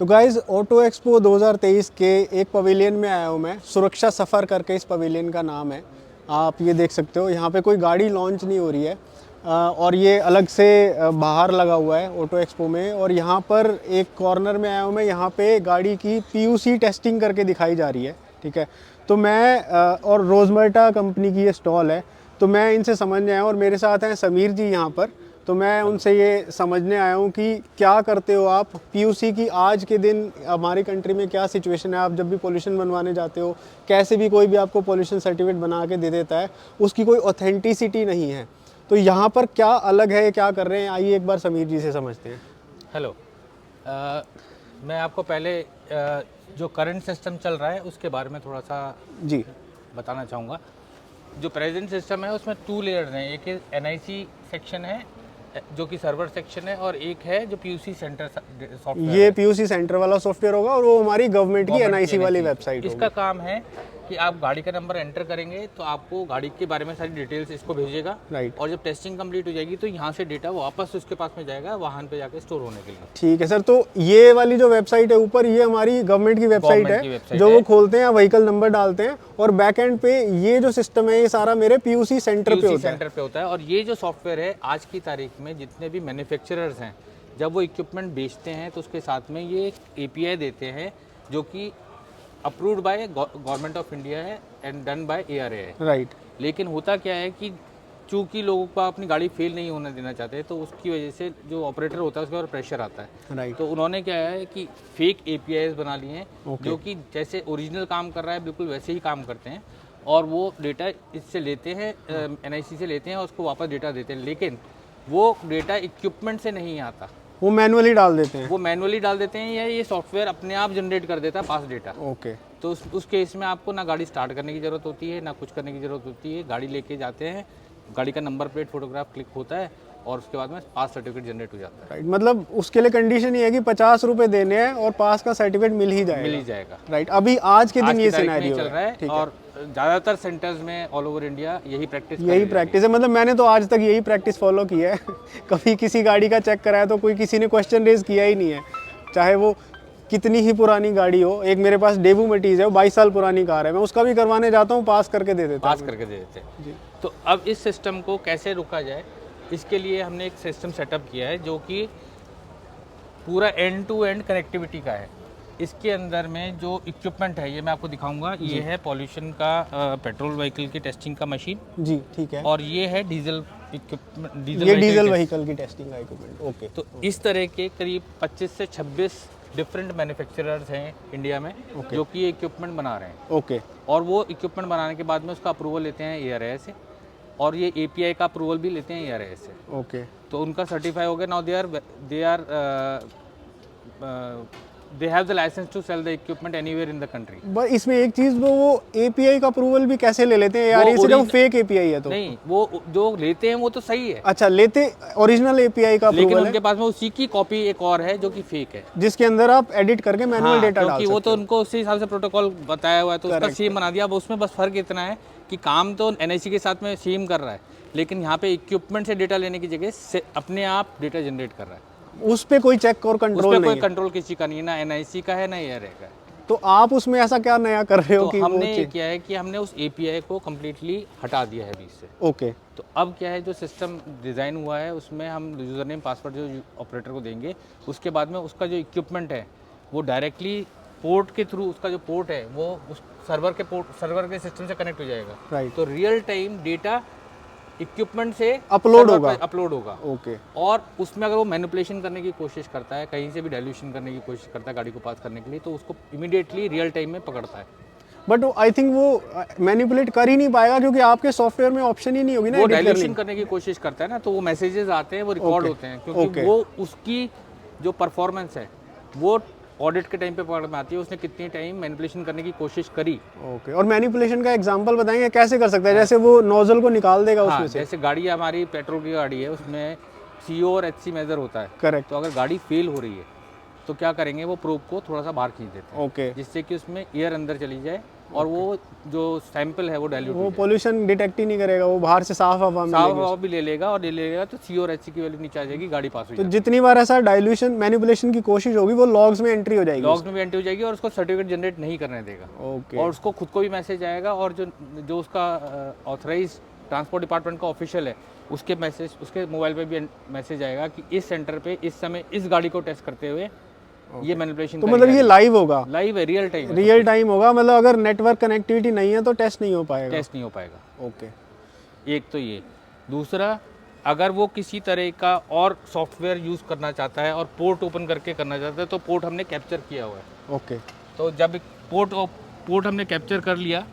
तो guys auto expo 2023 के एक पवेलियन में आया हूँ मैं, सुरक्षा सफ़र करके इस पवेलियन का नाम है। आप ये देख सकते हो, यहाँ पे कोई गाड़ी लॉन्च नहीं हो रही है और ये अलग से बाहर लगा हुआ है ऑटो एक्सपो में। और यहाँ पर एक कॉर्नर में आया हूँ मैं, यहाँ पे गाड़ी की पीयूसी टेस्टिंग करके दिखाई जा रही है। ठीक है, तो मैं और रोजमर्टा कंपनी की ये स्टॉल है, तो मैं इनसे समझने आया हूँ और मेरे साथ हैं समीर जी यहाँ पर। तो मैं उनसे ये समझने आया हूँ कि क्या करते हो आप पीयूसी की आज के दिन हमारी कंट्री में क्या सिचुएशन है। आप जब भी पोल्यूशन बनवाने जाते हो, कैसे भी कोई भी आपको पोल्यूशन सर्टिफिकेट बना के दे देता है, उसकी कोई ऑथेंटिसिटी नहीं है। तो यहाँ पर क्या अलग है, क्या कर रहे हैं, आइए एक बार समीर जी से समझते हैं। हेलो, मैं आपको पहले जो करंट सिस्टम चल रहा है उसके बारे में थोड़ा सा जी बताना चाहूँगा। जो प्रेजेंट सिस्टम है उसमें 2 लेयर्स हैं। एक एनआईसी सेक्शन है जो कि सर्वर सेक्शन है, और एक है जो पीयूसी सेंटर सॉफ्टवेयर। ये पीयूसी सेंटर वाला सॉफ्टवेयर होगा और वो हमारी गवर्नमेंट की एनआईसी वाली वेबसाइट होगी। इसका काम है कि आप गाड़ी का नंबर एंटर करेंगे तो आपको गाड़ी के बारे में सारी डिटेल्स इसको भेजेगा। राइट। और जब टेस्टिंग कंप्लीट हो जाएगी तो यहाँ से डेटा वापस उसके पास में जाएगा वाहन पे जाके स्टोर होने के लिए। ठीक है सर, तो ये वाली जो वेबसाइट है ऊपर, ये हमारी गवर्नमेंट की वेबसाइट है जो वो खोलते हैं, व्हीकल नंबर डालते हैं और बैक एंड पे ये जो सिस्टम है ये सारा मेरे पीयूसी सेंटर पे होता है। और ये जो सॉफ्टवेयर है आज की तारीख में जितने भी मैन्युफैक्चरर्स हैं, जब वो इक्विपमेंट बेचते हैं तो उसके साथ में ये एक एपीआई देते हैं जो कि approved by government of India है एंड डन बाय एआरए है। राइट। लेकिन होता क्या है कि चूंकि लोगों को अपनी गाड़ी फेल नहीं होने देना चाहते, तो उसकी वजह से जो ऑपरेटर होता है उसके ऊपर प्रेशर आता है। राइट। तो उन्होंने क्या है कि फेक एपीआईज बना लिए हैं जो कि जैसे ओरिजिनल काम कर रहा है बिल्कुल वैसे ही काम करते हैं, और वो डेटा इससे लेते हैं, एनआईसी से लेते हैं और उसको वापस डेटा देते हैं। लेकिन वो डेटा इक्विपमेंट से नहीं आता, वो मैनुअली डाल देते हैं। वो मैनुअली डाल देते हैं या ये सॉफ्टवेयर अपने आप जनरेट कर देता है पास डेटा। ओके। तो उस केस में आपको ना गाड़ी स्टार्ट करने की ज़रूरत होती है, ना कुछ करने की ज़रूरत होती है। गाड़ी लेके जाते हैं, गाड़ी का नंबर प्लेट फोटोग्राफ क्लिक होता है और उसके बाद में पास सर्टिफिकेट जनरेट हो जाता है। राइट, मतलब उसके लिए कंडीशन ये है कि 50 रुपए देने हैं और पास का सर्टिफिकेट मिल ही जाएगा। राइट, अभी आज के दिन ये सिनेरियो चल रहा है और ज़्यादातर सेंटर्स में ऑल ओवर इंडिया यही प्रैक्टिस है। मतलब मैंने तो आज तक यही प्रैक्टिस फॉलो की है कभी किसी गाड़ी का चेक कराया तो कोई किसी ने क्वेश्चन रेज किया ही नहीं है, चाहे वो कितनी ही पुरानी गाड़ी हो। एक मेरे पास डेबू मटीज है, वो 22 साल पुरानी कार है, मैं उसका भी करवाने जाता हूँ, पास करके दे देता हैं। तो अब इस सिस्टम को कैसे रोका जाए, इसके लिए हमने एक सिस्टम सेटअप किया है जो कि पूरा एंड टू एंड कनेक्टिविटी का है। इसके अंदर में जो इक्विपमेंट है ये मैं आपको दिखाऊंगा। ये है पॉल्यूशन का पेट्रोल व्हीकल की टेस्टिंग का मशीन। जी ठीक है। और ये है डीजल इक्विपमेंट, डीजल व्हीकल की टेस्टिंग का इक्विपमेंट। ओके। तो इस तरह के करीब 25 से 26 डिफरेंट मैन्युफैक्चरर्स हैं इंडिया में जो कि ये इक्विपमेंट बना रहे हैं। ओके। और वो इक्विपमेंट बनाने के बाद में उसका अप्रूवल लेते हैं एआरए से, और ये एपीआई का अप्रूवल भी लेते हैं एआरए से। ओके। तो उनका सर्टिफाई हो गया। Now they have the licence to sell the equipment anywhere in the country. बस इसमें एक चीज, वो एपीआई का अप्रूवल भी कैसे ले लेते हैं यार, ये जब फेक एपीआई है तो? नहीं, वो जो लेते हैं वो तो सही है। अच्छा, लेते ओरिजिनल एपीआई का अप्रूवल, लेकिन उनके पास में उसी की कॉपी एक और है जो कि फेक है, जिसके अंदर आप एडिट करके मैनुअल डेटा डाल सकते हो। वो तो उनको उसी हिसाब से प्रोटोकॉल बताया हुआ है तो उसका सेम बना दिया। अब उसमें बस फर्क इतना है कि काम तो एनआईसी के साथ में सेम कर रहा है, लेकिन यहाँ पे इक्विपमेंट से डेटा लेने की जगह से अपने आप डेटा जनरेट कर रहा है। उस पे कोई चेक और कंट्रोल नहीं है? कोई कंट्रोल किसी का नहीं है, ना एनआईसी का है ना एआरए का है। तो आप उसमें ऐसा क्या नया कर रहे हो? तो कि हमने ये किया है कि हमने उस एपीआई को कम्प्लीटली हटा दिया है बीच से। ओके। तो अब क्या है, जो सिस्टम डिज़ाइन हुआ है उसमें हम यूज़र नेम पासवर्ड जो ऑपरेटर को देंगे, उसके बाद में उसका जो इक्विपमेंट है वो डायरेक्टली पोर्ट के थ्रू, उसका जो पोर्ट है वो उस सर्वर के सिस्टम से कनेक्ट हो जाएगा। राइट। तो रियल टाइम डेटा इक्विपमेंट से अपलोड होगा। ओके। और उसमें अगर वो मैनिपुलेशन करने की कोशिश करता है, कहीं से भी डाइल्यूशन करने की कोशिश करता है गाड़ी को पास करने के लिए, तो उसको इमीडिएटली रियल टाइम में पकड़ता है। बट आई थिंक वो मैनिपुलेट कर ही नहीं पाएगा क्योंकि आपके सॉफ्टवेयर में ऑप्शन ही नहीं होगी ना। वो डाइल्यूशन करने की कोशिश करता है ना, तो वो मैसेजेस आते हैं, वो रिकॉर्ड होते हैं, क्योंकि वो उसकी जो परफॉर्मेंस है वो ऑडिट के टाइम पे पकड़ में आती है, उसने कितनी टाइम मैनिपुलेशन करने की कोशिश करी। ओके। और मैनिपुलेशन का एग्जांपल बताएंगे कैसे कर सकता है? जैसे वो नोजल को निकाल देगा उसमें से। जैसे गाड़ी हमारी पेट्रोल की गाड़ी है, उसमें सीओ और एचसी मेजर होता है। करेक्ट। तो अगर गाड़ी फेल हो रही है तो क्या करेंगे, वो प्रोब को थोड़ा सा बाहर खींच देते हैं। ओके। जिससे कि उसमें एयर अंदर चली जाए और वो जो सैंपल है वो डाइल्यूट वो पोल्यूशन डिटेक्ट ही नहीं करेगा, वो बाहर से साफ हवा साफ मिलेगी। हवा भी ले लेगा, और ले लेगा तो सी और एच की वैल्यू नीचे आ जाएगी, गाड़ी पास हो तो जाएगी। जितनी बार ऐसा डाइल्यूशन मैनिपुलेशन की कोशिश होगी वो लॉग्स में एंट्री हो जाएगी। लॉग्स में भी एंट्री हो जाएगी और उसको सर्टिफिकेट जनरेट नहीं करने देगा। ओके। और उसको खुद को भी मैसेज आएगा, और जो उसका ऑथराइज ट्रांसपोर्ट डिपार्टमेंट का ऑफिशियल है उसके मैसेज, उसके मोबाइल पे भी मैसेज आएगा कि इस सेंटर पे इस समय इस गाड़ी को टेस्ट करते हुए ये मैनिपुलेशन। तो मतलब ये लाइव होगा, लाइव है, रियल टाइम, रियल टाइम होगा। मतलब अगर नेटवर्क कनेक्टिविटी नहीं है तो टेस्ट नहीं हो पाएगा। टेस्ट नहीं हो पाएगा। ओके। एक तो ये, दूसरा अगर वो किसी तरह का और सॉफ्टवेयर यूज़ करना चाहता है और पोर्ट ओपन करके करना चाहता है तो पोर्ट हमने कैप्चर किया हुआ है। ओके। तो जब पोर्ट हमने कैप्चर कर लिया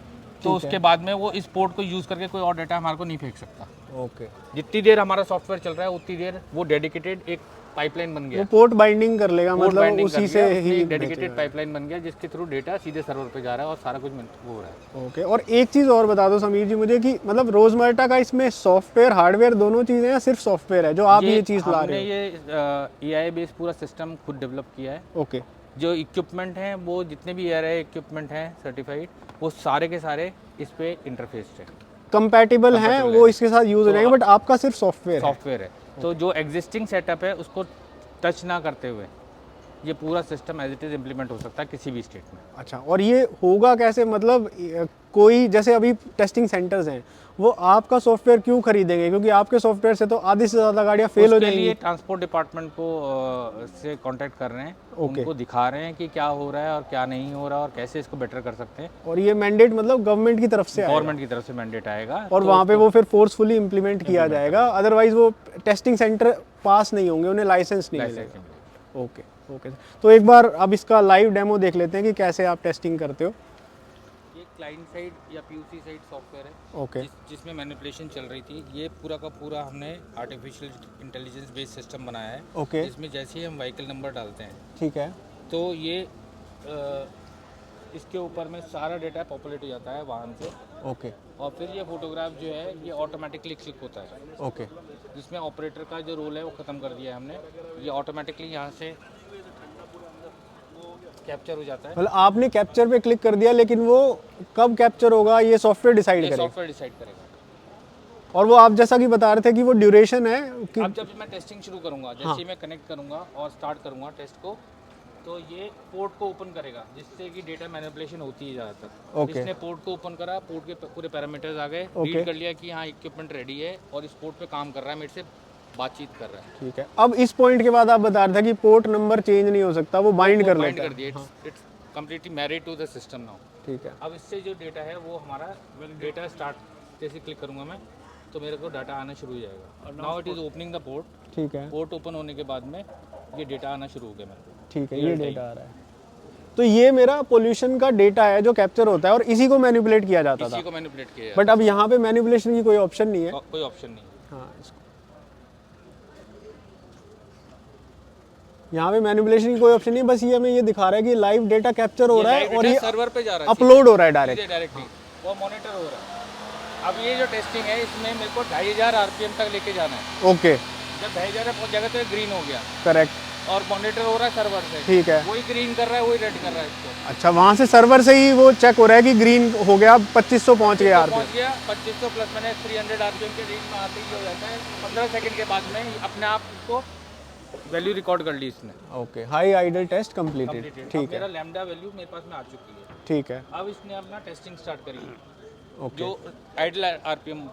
तो उसके बाद में वो इस पोर्ट को यूज़ करके कोई और डाटा हमारे को नहीं फेंक सकता। ओके। जितनी देर हमारा सॉफ्टवेयर चल रहा है उतनी देर वो डेडिकेटेड एक पाइपलाइन बन गया, वो पोर्ट बाइंडिंग कर लेगा, पोर्ट मतलब बाइंडिंग कर उसी से लिया, उसमें ही एक डेडिकेटेड पाइपलाइन बन गया जिसके थ्रू डेटा सीधे सर्वर पे जा रहा है और सारा कुछ हो रहा है। ओके। और एक चीज़ और बता दो समीर जी मुझे कि मतलब रोजमर्रा का इसमें सॉफ्टवेयर हार्डवेयर दोनों चीज़ें हैं, सिर्फ सॉफ्टवेयर है जो आप ये चीज़ ला रहे हो? ये AI बेस्ड पूरा सिस्टम खुद डेवलप किया है। ओके। जो इक्विपमेंट हैं वो जितने भी AI इक्विपमेंट हैं सर्टिफाइड, वो सारे के सारे इस पे इंटरफेस्ड है, कंपैटिबल हैं, वो इसके साथ यूज हो जाएंगे, बट आपका सिर्फ सॉफ्टवेयर है। तो जो एग्जिस्टिंग सेटअप है उसको टच ना करते हुए ये पूरा system as it is implement हो सकता है किसी भी स्टेट में। अच्छा, और ये होगा कैसे? मतलब कोई जैसे अभी टेस्टिंग सेंटर्स हैं वो आपका सॉफ्टवेयर क्यों खरीदेंगे? क्योंकि आपके सॉफ्टवेयर से तो आधी से ज़्यादा गाड़ियाँ फेल हो जाएंगी। लिए ट्रांसपोर्ट डिपार्टमेंट को से कांटेक्ट कर रहे हैं, उनको दिखा रहे हैं कि क्या हो रहा है और क्या नहीं हो रहा और कैसे इसको बेटर कर सकते हैं। और ये मैंडेट मतलब गवर्नमेंट की तरफ से गवर्नमेंट की तरफ से मैंडेट आएगा और वहाँ पे वो फिर फोर्सफुली इम्प्लीमेंट किया जाएगा, अदरवाइज वो टेस्टिंग सेंटर पास नहीं होंगे, उन्हें लाइसेंस नहीं मिलेगा। ओके। ओके, तो एक बार अब इसका लाइव डेमो देख लेते हैं कि कैसे आप टेस्टिंग करते हो। ये क्लाइंट साइड या PUC साइड सॉफ्टवेयर है। ओके। जिसमें मैनिपुलेशन चल रही थी। ये पूरा का पूरा हमने आर्टिफिशियल इंटेलिजेंस बेस्ड सिस्टम बनाया है। ओके। इसमें जैसे ही हम व्हीकल नंबर डालते हैं, ठीक है, तो ये इसके ऊपर में सारा डेटा पॉपुलेट हो जाता है वाहन से। ओके। और फिर ये फोटोग्राफ जो है ये ऑटोमेटिकली क्लिक होता है। ओके। जिसमें ऑपरेटर का जो रोल है वो ख़त्म कर दिया है हमने। ये ऑटोमेटिकली यहाँ से कैप्चर हो जाता है। मतलब आपने कैप्चर पे क्लिक कर दिया, लेकिन वो कब कैप्चर होगा ये सॉफ्टवेयर डिसाइड करेगा? सॉफ्टवेयर डिसाइड करेगा। और वो आप जैसा कि बता रहे थे कि वो ड्यूरेशन है कि अब जब मैं टेस्टिंग शुरू करूँगा, जैसे ही मैं कनेक्ट करूँगा और स्टार्ट करूँगा टेस्ट को, तो ये पोर्ट को ओपन करेगा जिससे कि डेटा मैनिपुलेशन होती है ज़्यादातर। ओके। इसने पोर्ट को ओपन करा, पोर्ट के पूरे पैरामीटर्स आ गए, रीड कर लिया कि हाँ इक्विपमेंट रेडी है और इस पोर्ट पे काम कर रहा है, मेरे से बातचीत कर रहा है। ठीक है। अब इस पॉइंट के बाद आप बता रहे थे कि पोर्ट नंबर चेंज नहीं हो सकता, वो बाइंड कर लेता है। It's completely married to the system now. ठीक है। अब इससे जो डेटा है वो हमारा डेटा स्टार्ट जैसे क्लिक करूँगा मैं तो मेरे को डाटा आना शुरू हो जाएगा। Now it is opening the port. ठीक है। पोर्ट ओपन होने के बाद में ये डेटा आना शुरू हो गया मेरे को। ठीक है, ये डेटा आ रहा है। तो ये मेरा पोल्यूशन का डेटा है जो कैप्चर होता है और इसी को मैनिपुलेट किया जाता था। इसी को मैनिपुलेट किया बट अब यहाँ पे मैनिपुलेशन की कोई ऑप्शन नहीं है। कोई ऑप्शन नहीं। हाँ, यहाँ पे मैनिपुलेशन की कोई ऑप्शन नहीं, बस ये हमें ये दिखा रहा है कि लाइव डेटा कैप्चर हो रहा है और ये सर्वर पे जा रहा है, अपलोड हो रहा है डायरेक्टली वो मॉनिटर हो रहा है। अब ये जो टेस्टिंग है इसमें मेरे को 2500 RPM तक लेके जाना है। ओके। जब 2500 पहुंच जाएगा तो ये ग्रीन हो गया। करेक्ट। और मॉनिटर हो रहा है सर्वर से। ठीक है। वही ग्रीन कर रहा है, वही रेड कर रहा है इसको। अच्छा, वहाँ से सर्वर से ही वो चेक हो रहा है कि ग्रीन हो गया, 2500 पहुँच गया RPM। पहुंच गया 2500 प्लस मैंने 300 RPM के रेंज में आते ही हो जाता है। 15 सेकंड के बाद में अपने आप इसको वैल्यू रिकॉर्ड कर ली इसने। Okay, high idle test completed. ठीक है। मेरा लैम्डा वैल्यू मेरे पास में आ चुकी है। ठीक है। अब इसने अपना टेस्टिंग स्टार्ट करी है। ओके। जो आइडल आरपीएम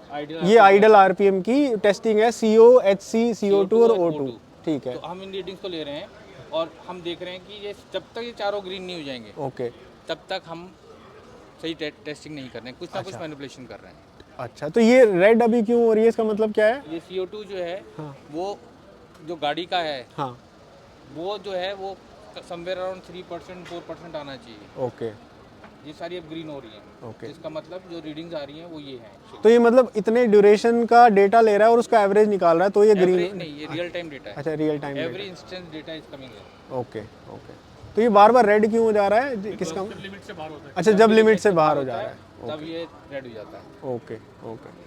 ये आइडल RPM की टेस्टिंग है, CO, HC, CO2 और O2। ठीक है। तो हम इन रीडिंग्स को ले रहे हैं और हम देख रहे हैं कि ये जब तक ये चारों ग्रीन नहीं हो जाएंगे ओके, तब तक हम सही टेस्टिंग नहीं कर रहे हैं, कुछ ना कुछ मैनिपुलेशन कर रहे हैं। अच्छा, तो ये रेड अभी क्यों हो रही है, इसका मतलब क्या है? ये CO2 जो है हाँ। वो जो गाड़ी का है हाँ। वो जो है वो समवेयर अराउंड 3% 4% आना चाहिए। ओके। ये सारी अब ग्रीन हो रही है। ओके। इसका मतलब जो रीडिंग्स आ रही हैं वो ये है। तो ये मतलब इतने ड्यूरेशन का डेटा ले रहा है और उसका एवरेज निकाल रहा है, तो ये ग्रीन नहीं, ये रियल टाइम डेटा है। अच्छा, real time every instance data is coming है। ओके। ओके, तो ये बार बार रेड क्यों हो जा रहा है, किसका? लिमिट से बाहर होता है। अच्छा, जब लिमिट से बाहर हो जा रहा है तब ये रेड हो जाता है। ओके। ओके,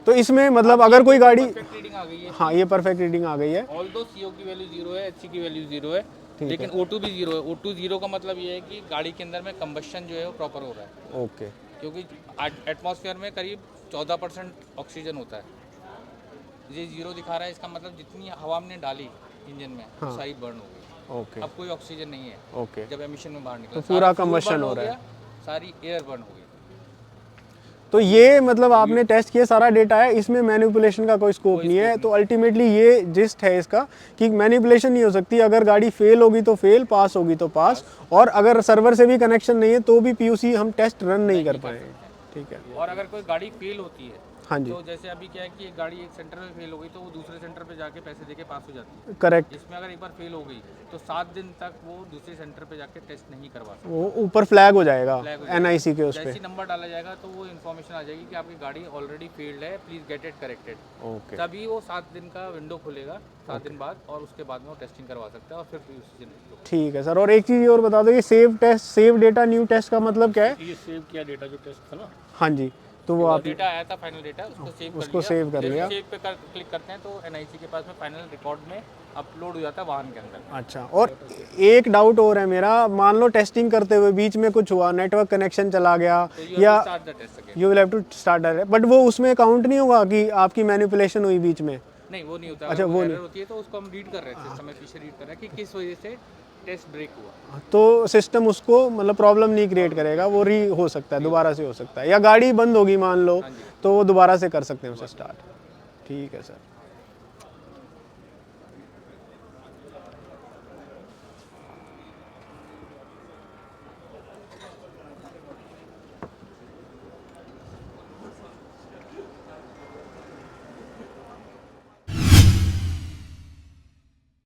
तो इसमें मतलब अगर कोई गाड़ी, परफेक्ट रीडिंग आ गई है। हाँ ये परफेक्ट रीडिंग आ गई है। ऑल्दो CO की वैल्यू 0 है, HC की वैल्यू 0 है, लेकिन O2 भी जीरो है। O2 जीरो का मतलब ये है कि गाड़ी के अंदर में कंबशन जो है वो प्रॉपर हो रहा है, ओके। क्योंकि एटमॉस्फेयर में करीब 14% ऑक्सीजन होता है। ये जीरो दिखा रहा है, इसका मतलब जितनी हवा हमने डाली इंजन में वो सारी बर्न हो गई। ओके। अब कोई ऑक्सीजन नहीं है ओके। जब एमिशन में बाहर निकला, तो पूरा सारा fuel combustion burn हो रहा है। गया, सारी एयर बर्न हो गई। तो ये मतलब आपने टेस्ट किया, सारा डेटा है, इसमें मैनिपुलेशन का कोई स्कोप नहीं है। तो अल्टीमेटली ये जिस्ट है इसका कि मैनिपुलेशन नहीं हो सकती। अगर गाड़ी फेल होगी तो फेल, पास होगी तो पास, और अगर सर्वर से भी कनेक्शन नहीं है तो भी पीयूसी हम टेस्ट रन नहीं कर पाएंगे। ठीक है। और अगर कोई गाड़ी फेल होती है, हाँ जी, तो जैसे अभी क्या है कि एक गाड़ी एक सेंटर में फेल हो गई तो वो दूसरे सेंटर पे जाके पैसे देके पास हो जाती है। करेक्ट। इसमें अगर एक बार फेल हो गई तो 7 दिन तक वो दूसरे सेंटर पे जाके टेस्ट नहीं करवा सकते। वो ऊपर फ्लैग हो जाएगा Flag हो जाएगा। एनआईसी के उस जैसे पे। ही नंबर डाला जाएगा तो वो इन्फॉर्मेशन आ जाएगी कि आपकी गाड़ी ऑलरेडी फेल्ड है, please get it corrected. Okay. तभी वो 7 दिन का विंडो खुलेगा, 7 दिन बाद, और उसके बाद में वो टेस्टिंग करवा सकता है और फिर उसी दिन। ठीक है सर। और एक चीज़ और बता दो, ये save test, save data new test का मतलब क्या है? ये सेव किया डेटा जो टेस्ट था ना, हाँ जी, तो वो आप डेटा आया था फाइनल डेटा, उसको सेव कर उसको लिया। सेव कर जैसे लिया। सेव पे क्लिक करते हैं तो एनआईसी के पास में फाइनल रिकॉर्ड में अपलोड हो जाता है वाहन के अंदर। अच्छा। और एक डाउट और है मेरा, मान लो टेस्टिंग करते हुए बीच में कुछ हुआ, नेटवर्क कनेक्शन चला गया तो या start the test again. You will have to start direct, but वो उसमें काउंट नहीं होगा कि आपकी मैनिपुलेशन हुई बीच में? नहीं, वो नहीं होता। अच्छा, अगर वो एरर नहीं। होती है तो उसको हम रीड कर रहे थे, समय पीछे रीड कर रहे हैं कि किस वजह से टेस्ट ब्रेक हुआ। तो सिस्टम उसको मतलब प्रॉब्लम नहीं क्रिएट करेगा, वो री हो सकता है, दोबारा से हो सकता है, या गाड़ी बंद होगी मान लो तो वो दोबारा से कर सकते हैं उसे स्टार्ट। ठीक है सर।